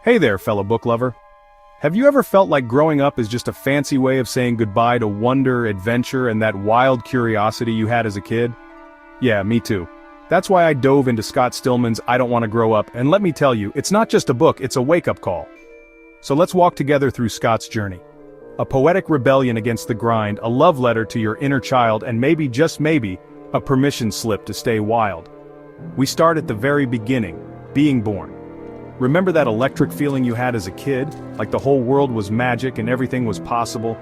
Hey there, fellow book lover. Have you ever felt like growing up is just a fancy way of saying goodbye to wonder, adventure, and that wild curiosity you had as a kid? Yeah, me too. That's why I dove into Scott Stillman's I Don't Want to Grow Up, and let me tell you, it's not just a book, it's a wake-up call. So let's walk together through Scott's journey. A poetic rebellion against the grind, a love letter to your inner child, and maybe, just maybe, a permission slip to stay wild. We start at the very beginning, being born. Remember that electric feeling you had as a kid, like the whole world was magic and everything was possible?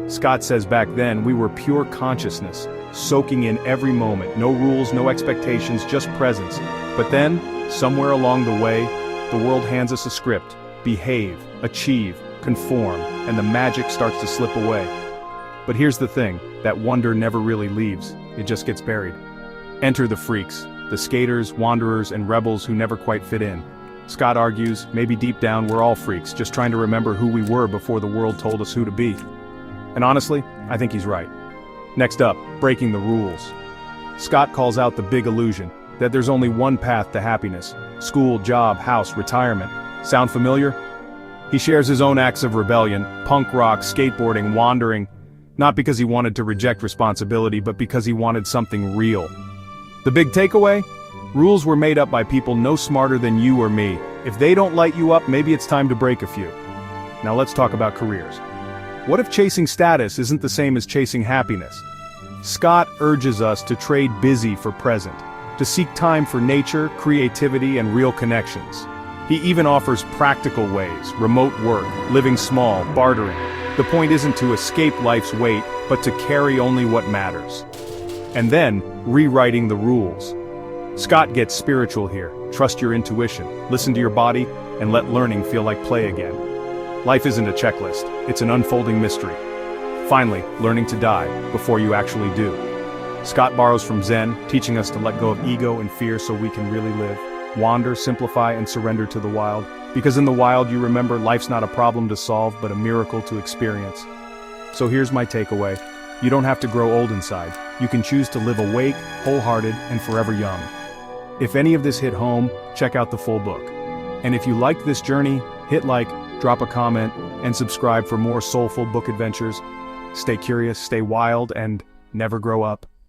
Scott says back then we were pure consciousness, soaking in every moment, no rules, no expectations, just presence. But then, somewhere along the way, the world hands us a script: behave, achieve, conform, and the magic starts to slip away. But here's the thing, that wonder never really leaves, it just gets buried. Enter the freaks, the skaters, wanderers, and rebels who never quite fit in. Scott argues, maybe deep down we're all freaks, just trying to remember who we were before the world told us who to be. And honestly, I think he's right. Next up, breaking the rules. Scott calls out the big illusion, that there's only one path to happiness: school, job, house, retirement. Sound familiar? He shares his own acts of rebellion, punk rock, skateboarding, wandering, not because he wanted to reject responsibility, but because he wanted something real. The big takeaway? Rules were made up by people no smarter than you or me. If they don't light you up, maybe it's time to break a few. Now let's talk about careers. What if chasing status isn't the same as chasing happiness? Scott urges us to trade busy for present, to seek time for nature, creativity, and real connections. He even offers practical ways: remote work, living small, bartering. The point isn't to escape life's weight, but to carry only what matters. And then, rewriting the rules. Scott gets spiritual here. Trust your intuition, listen to your body, and let learning feel like play again. Life isn't a checklist, it's an unfolding mystery. Finally, learning to die before you actually do. Scott borrows from Zen, teaching us to let go of ego and fear so we can really live. Wander, simplify, and surrender to the wild. Because in the wild you remember life's not a problem to solve, but a miracle to experience. So here's my takeaway. You don't have to grow old inside. You can choose to live awake, wholehearted, and forever young. If any of this hit home, check out the full book. And if you liked this journey, hit like, drop a comment, and subscribe for more soulful book adventures. Stay curious, stay wild, and never grow up.